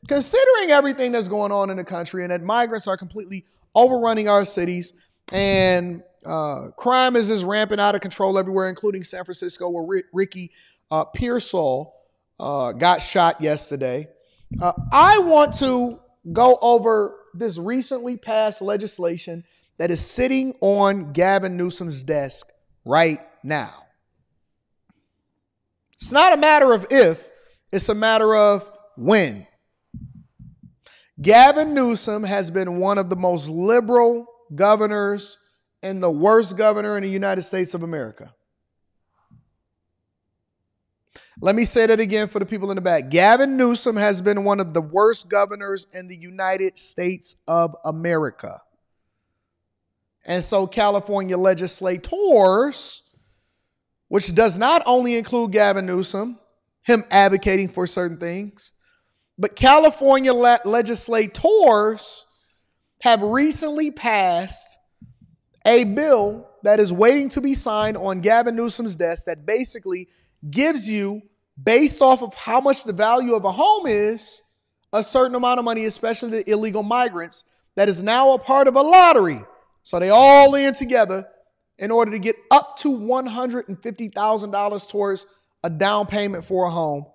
considering everything that's going on in the country and that migrants are completely overrunning our cities and crime is just rampant out of control everywhere, including San Francisco, where Ricky Pearsall got shot yesterday. I want to go over this recently passed legislation that is sitting on Gavin Newsom's desk right now. It's not a matter of if, it's a matter of when. Gavin Newsom has been one of the most liberal governors and the worst governor in the United States of America. Let me say that again for the people in the back. Gavin Newsom has been one of the worst governors in the United States of America. And so California legislators, which does not only include Gavin Newsom, him advocating for certain things, but California legislators have recently passed a bill that is waiting to be signed on Gavin Newsom's desk that basically gives you, based off of how much the value of a home is, a certain amount of money, especially to illegal migrants, that is now a part of a lottery. So they all in together in order to get up to $150,000 towards a down payment for a home,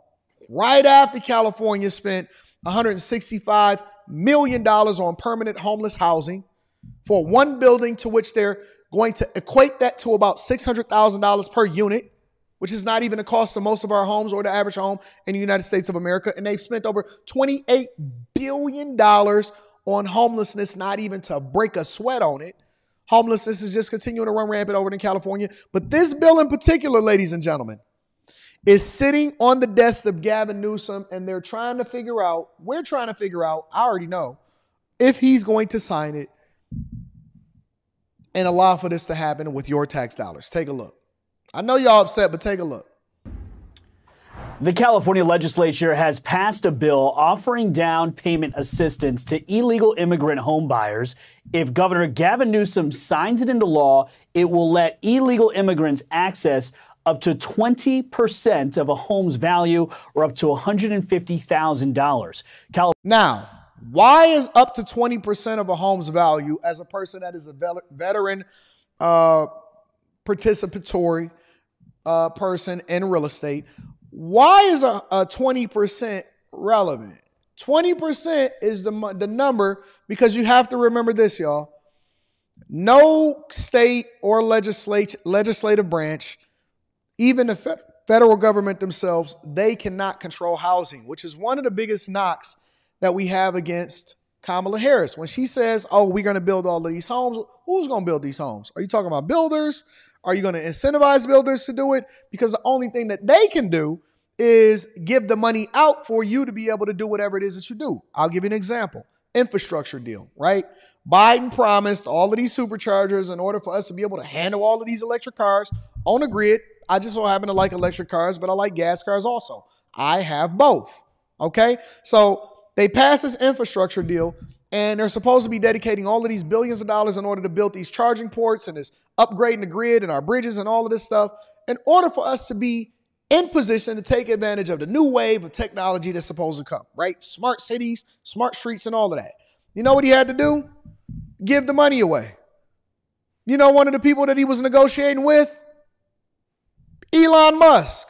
right after California spent $165 million on permanent homeless housing for one building, to which they're going to equate that to about $600,000 per unit, which is not even the cost of most of our homes or the average home in the United States of America. And they've spent over $28 billion on homelessness, not even to break a sweat on it. Homelessness is just continuing to run rampant over in California. But this bill in particular, ladies and gentlemen, is sitting on the desk of Gavin Newsom, and we're trying to figure out, I already know, if he's going to sign it and allow for this to happen with your tax dollars. Take a look. I know y'all upset, but take a look. The California legislature has passed a bill offering down payment assistance to illegal immigrant home buyers. If Governor Gavin Newsom signs it into law, it will let illegal immigrants access up to 20% of a home's value, or up to $150,000. Now, why is up to 20% of a home's value, as a person that is a veteran participatory person in real estate, why is a 20% relevant? 20% is the number, because you have to remember this, y'all. No state or legislative branch, even the federal government themselves, they cannot control housing, which is one of the biggest knocks that we have against Kamala Harris. When she says, oh, we're going to build all of these homes, who's going to build these homes? Are you talking about builders? Are you going to incentivize builders to do it? Because the only thing that they can do is give the money out for you to be able to do whatever it is that you do. I'll give you an example. Infrastructure deal, right? Biden promised all of these superchargers in order for us to be able to handle all of these electric cars on the grid. I just don't happen to like electric cars, but I like gas cars also. I have both, okay? So they passed this infrastructure deal, and they're supposed to be dedicating all of these billions of dollars in order to build these charging ports and this upgrading the grid and our bridges and all of this stuff in order for us to be in position to take advantage of the new wave of technology that's supposed to come, right? Smart cities, smart streets, and all of that. You know what he had to do? Give the money away. You know one of the people that he was negotiating with? Elon Musk.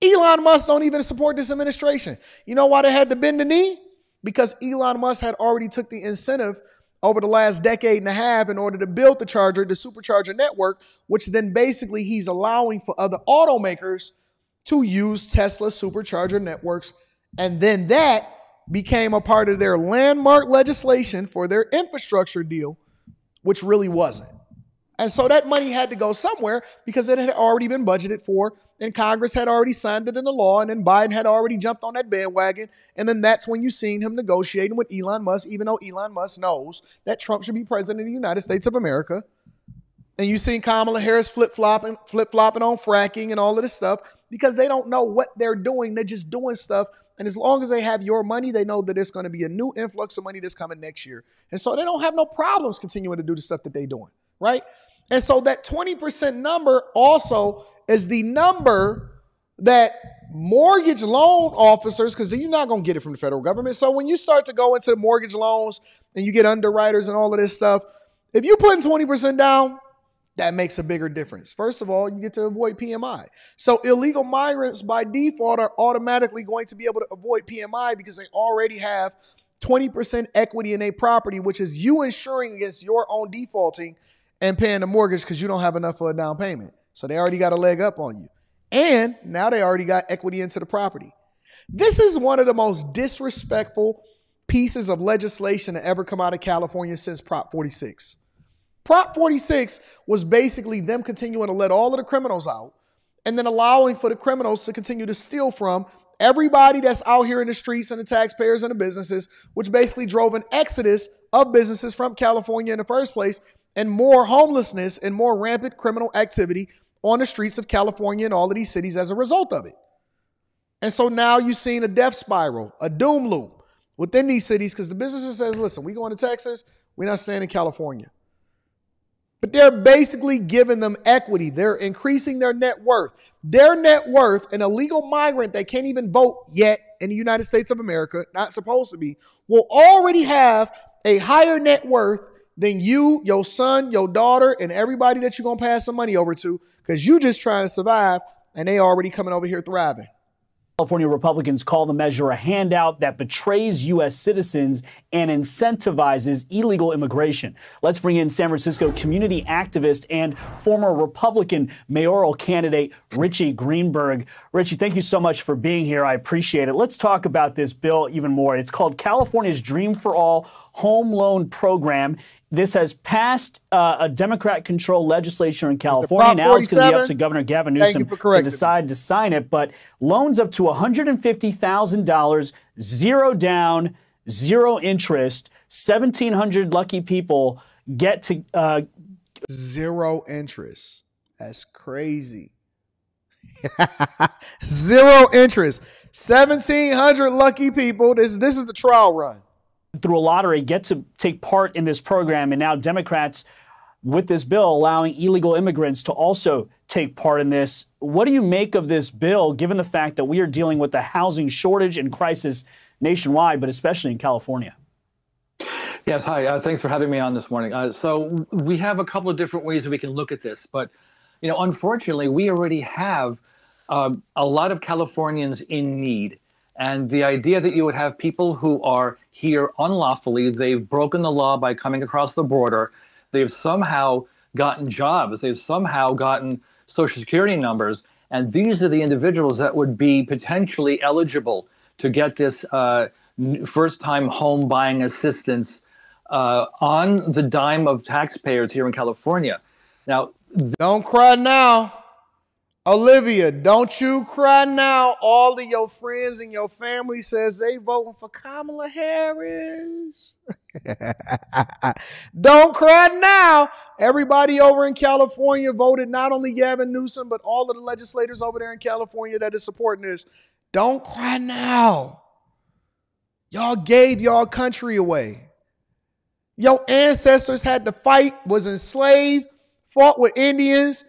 Elon Musk don't even support this administration. You know why they had to bend the knee? Because Elon Musk had already took the incentive over the last decade and a half in order to build the supercharger network, which then basically he's allowing for other automakers to use Tesla supercharger networks. And then that became a part of their landmark legislation for their infrastructure deal, which really wasn't. And so that money had to go somewhere because it had already been budgeted for, and Congress had already signed it into law, and then Biden had already jumped on that bandwagon. And then that's when you seen him negotiating with Elon Musk, even though Elon Musk knows that Trump should be president of the United States of America. And you seen Kamala Harris flip-flopping on fracking and all of this stuff because they don't know what they're doing. They're just doing stuff. And as long as they have your money, they know that there's going to be a new influx of money that's coming next year. And so they don't have no problems continuing to do the stuff that they're doing, right? And so that 20% number also is the number that mortgage loan officers, because you're not going to get it from the federal government. So when you start to go into mortgage loans and you get underwriters and all of this stuff, if you're putting 20% down, that makes a bigger difference. First of all, you get to avoid PMI. So illegal migrants by default are automatically going to be able to avoid PMI because they already have 20% equity in a property, which is you insuring against your own defaulting and paying the mortgage because you don't have enough for a down payment. So they already got a leg up on you. And now they already got equity into the property. This is one of the most disrespectful pieces of legislation to ever come out of California since Prop 46. Prop 46 was basically them continuing to let all of the criminals out and then allowing for the criminals to continue to steal from everybody that's out here in the streets and the taxpayers and the businesses, which basically drove an exodus of businesses from California in the first place and more homelessness and more rampant criminal activity on the streets of California and all of these cities as a result of it. And so now you've seen a death spiral, a doom loop within these cities because the businesses says, listen, we going to Texas, we're not staying in California. But they're basically giving them equity. They're increasing their net worth. Their net worth, an illegal migrant that can't even vote yet in the United States of America, not supposed to be, will already have a higher net worth than you, your son, your daughter, and everybody that you're going to pass some money over to because you just trying to survive and they already coming over here thriving. California Republicans call the measure a handout that betrays U.S. citizens and incentivizes illegal immigration. Let's bring in San Francisco community activist and former Republican mayoral candidate Richie Greenberg. Richie, thank you so much for being here. I appreciate it. Let's talk about this bill even more. It's called California's Dream for All Home Loan Program. This has passed a Democrat-controlled legislature in California. Now it's going to be up to Governor Gavin Newsom to decide to sign it. But loans up to $150,000, zero down, zero interest, 1,700 lucky people get to... Zero interest. That's crazy. Zero interest. 1,700 lucky people. This is the trial run. Through a lottery, get to take part in this program. And now Democrats, with this bill, allowing illegal immigrants to also take part in this. What do you make of this bill, given the fact that we are dealing with a housing shortage and crisis nationwide, but especially in California? Yes, hi. Thanks for having me on this morning. So we have a couple of different ways that we can look at this. But, you know, unfortunately, we already have a lot of Californians in need. And the idea that you would have people who are here unlawfully, they've broken the law by coming across the border, they've somehow gotten jobs, they've somehow gotten Social Security numbers, and these are the individuals that would be potentially eligible to get this first-time home buying assistance on the dime of taxpayers here in California. Now, don't cry now. Olivia, don't you cry now. All of your friends and your family says they voting for Kamala Harris. Don't cry now. Everybody over in California voted not only Gavin Newsom, but all of the legislators over there in California that is supporting this. Don't cry now. Y'all gave y'all country away. Your ancestors had to fight, was enslaved, fought with Indians.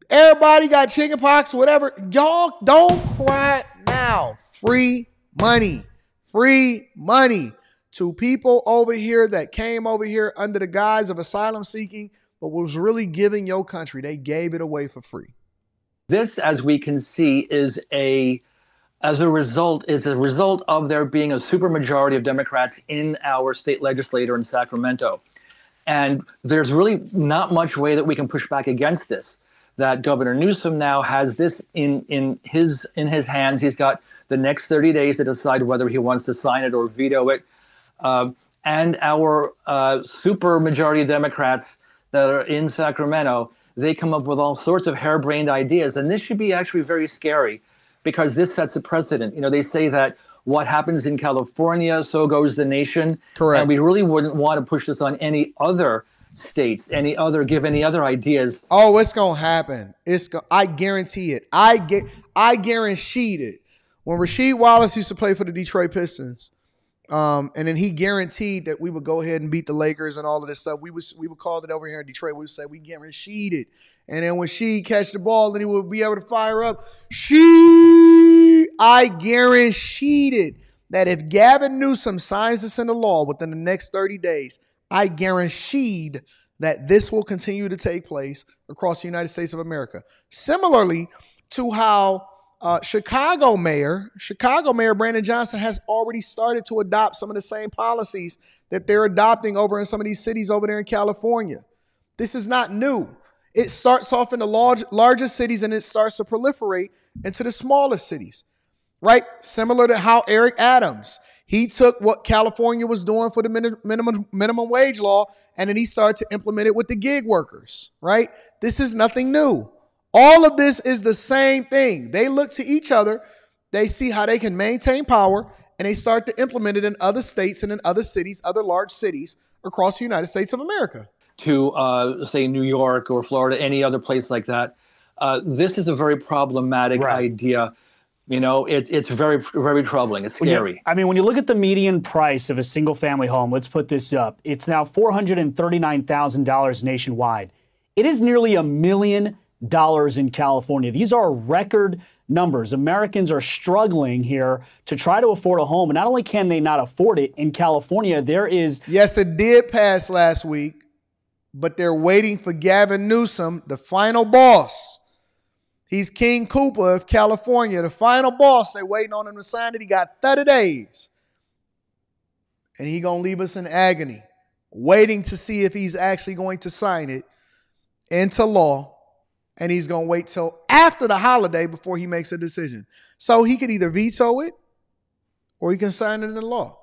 Everybody got chicken pox, whatever. Y'all don't cry now. Free money. Free money to people over here that came over here under the guise of asylum seeking, but was really giving your country. They gave it away for free. This, as we can see, is a result of there being a supermajority of Democrats in our state legislature in Sacramento. And there's really not much way that we can push back against this. That Governor Newsom now has this in his hands. He's got the next 30 days to decide whether he wants to sign it or veto it. And our super majority of Democrats that are in Sacramento, they come up with all sorts of harebrained ideas. And this should be actually very scary because this sets a precedent. You know, they say that what happens in California, so goes the nation. Correct. And we really wouldn't want to push this on any other states, give any other ideas. Oh, it's gonna happen. I guarantee it. I guaranteed it. When Rasheed Wallace used to play for the Detroit Pistons, And then he guaranteed that we would go ahead and beat the Lakers and all of this stuff. We would call it over here in Detroit. We would say we guaranteed it. And then when she catch the ball, then he would be able to fire up. I guaranteed it that if Gavin Newsom signs this into law within the next 30 days, I guaranteed that this will continue to take place across the United States of America. Similarly to how Chicago Mayor Brandon Johnson has already started to adopt some of the same policies that they're adopting over in some of these cities over there in California. This is not new. It starts off in the largest cities and it starts to proliferate into the smallest cities, right? Similar to how Eric Adams, he took what California was doing for the minimum wage law and then he started to implement it with the gig workers, right? This is nothing new. All of this is the same thing. They look to each other, they see how they can maintain power, and they start to implement it in other states and in other cities, other large cities across the United States of America. To say New York or Florida, any other place like that. This is a very problematic idea. You know, it's very, very troubling. It's scary. I mean, when you look at the median price of a single family home, let's put this up. It's now $439,000 nationwide. It is nearly $1 million in California. These are record numbers. Americans are struggling here to try to afford a home. And not only can they not afford it, in California, there is... Yes, it did pass last week, but they're waiting for Gavin Newsom, the final boss. He's King Koopa of California, the final boss. They're waiting on him to sign it. He got 30 days. And he's going to leave us in agony, waiting to see if he's actually going to sign it into law. And he's going to wait till after the holiday before he makes a decision. So he could either veto it or he can sign it into law.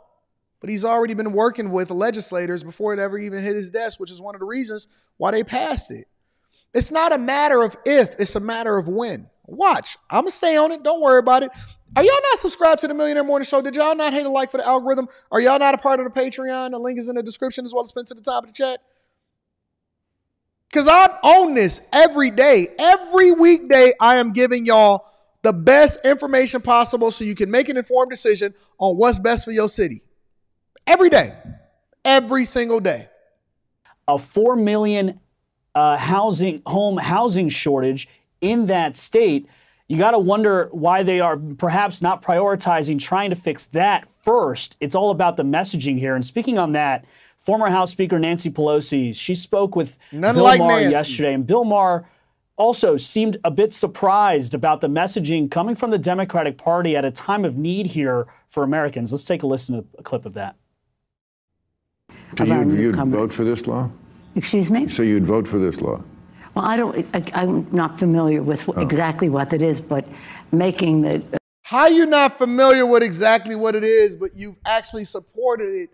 But he's already been working with legislators before it ever even hit his desk, which is one of the reasons why they passed it. It's not a matter of if, it's a matter of when. Watch. I'm going to stay on it. Don't worry about it. Are y'all not subscribed to the Millionaire Morning Show? Did y'all not hit a like for the algorithm? Are y'all not a part of the Patreon? The link is in the description as well as pinned to the top of the chat. Because I'm on this every day. Every weekday, I am giving y'all the best information possible so you can make an informed decision on what's best for your city. Every day. Every single day. A 4 million home housing shortage in that state. You got to wonder why they are perhaps not prioritizing trying to fix that first. It's all about the messaging here. And speaking on that, former House Speaker Nancy Pelosi, she spoke with Bill Maher yesterday, and Bill Maher also seemed a bit surprised about the messaging coming from the Democratic Party at a time of need here for Americans. Let's take a listen to a clip of that. So you'd vote for this law? Excuse me? So you'd vote for this law? Well, I'm not familiar with exactly what it is, but making the... How you not familiar with exactly what it is, but you've actually supported it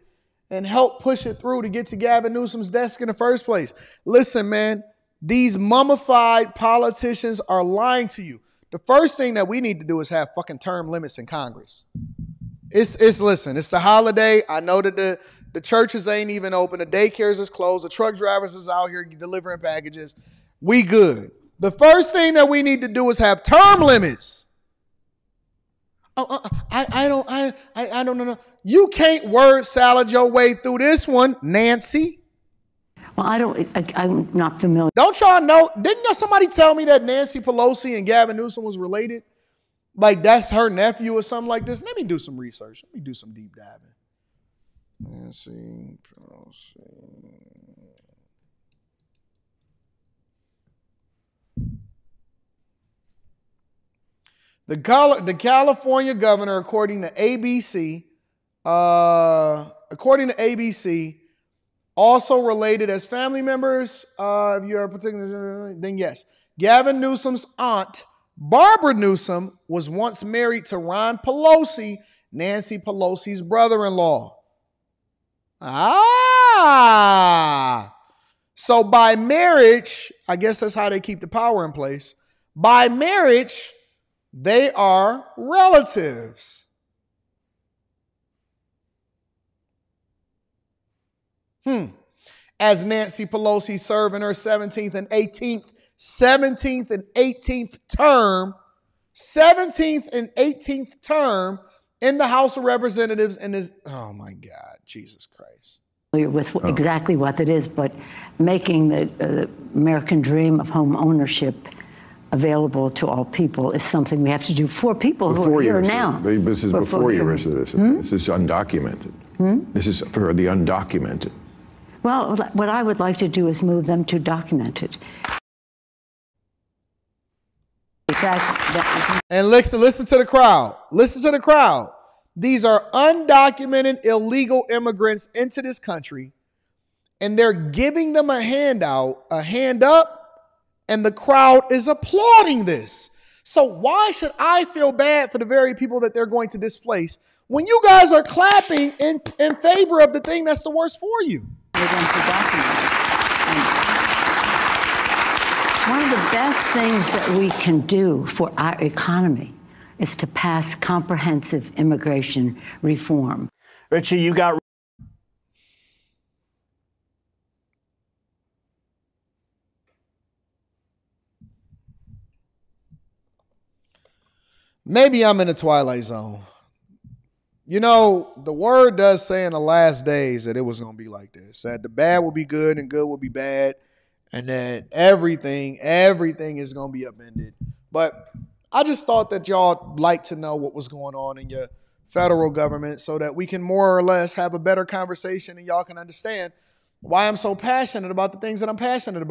and helped push it through to get to Gavin Newsom's desk in the first place? Listen, man, these mummified politicians are lying to you. The first thing that we need to do is have fucking term limits in Congress. Listen, it's the holiday. I know that the churches ain't even open. The daycares is closed. The truck drivers is out here delivering packages. We good. The first thing that we need to do is have term limits. I don't know. You can't word salad your way through this one, Nancy. Well, I'm not familiar. Don't y'all know? Didn't somebody tell me that Nancy Pelosi and Gavin Newsom was related? Like that's her nephew or something like this? Let me do some research. Let me do some deep diving. Nancy Pelosi. The California governor, according to ABC, also related as family members. If you're a particular, then yes. Gavin Newsom's aunt, Barbara Newsom, was once married to Ron Pelosi, Nancy Pelosi's brother-in-law. So by marriage, I guess that's how they keep the power in place. By marriage, they are relatives. As Nancy Pelosi served in her 17th and 18th in the House of Representatives and is, oh my God, Jesus Christ. With exactly what it is, but making the American dream of home ownership available to all people is something we have to do for people who are here now. This is before your residency. This is undocumented. This is for the undocumented. Well, what I would like to do is move them to documented. And listen to the crowd. Listen to the crowd. These are undocumented illegal immigrants into this country, and they're giving them a handout, a hand up, and the crowd is applauding this. So why should I feel bad for the very people that they're going to displace when you guys are clapping in favor of the thing that's the worst for you? One of the best things that we can do for our economy is to pass comprehensive immigration reform. Richie, you got... Maybe I'm in the twilight zone. You know, the word does say in the last days that it was going to be like this, that the bad will be good and good will be bad, and that everything is going to be upended. But I just thought that y'all like to know what was going on in your federal government so that we can more or less have a better conversation and y'all can understand why I'm so passionate about the things that I'm passionate about.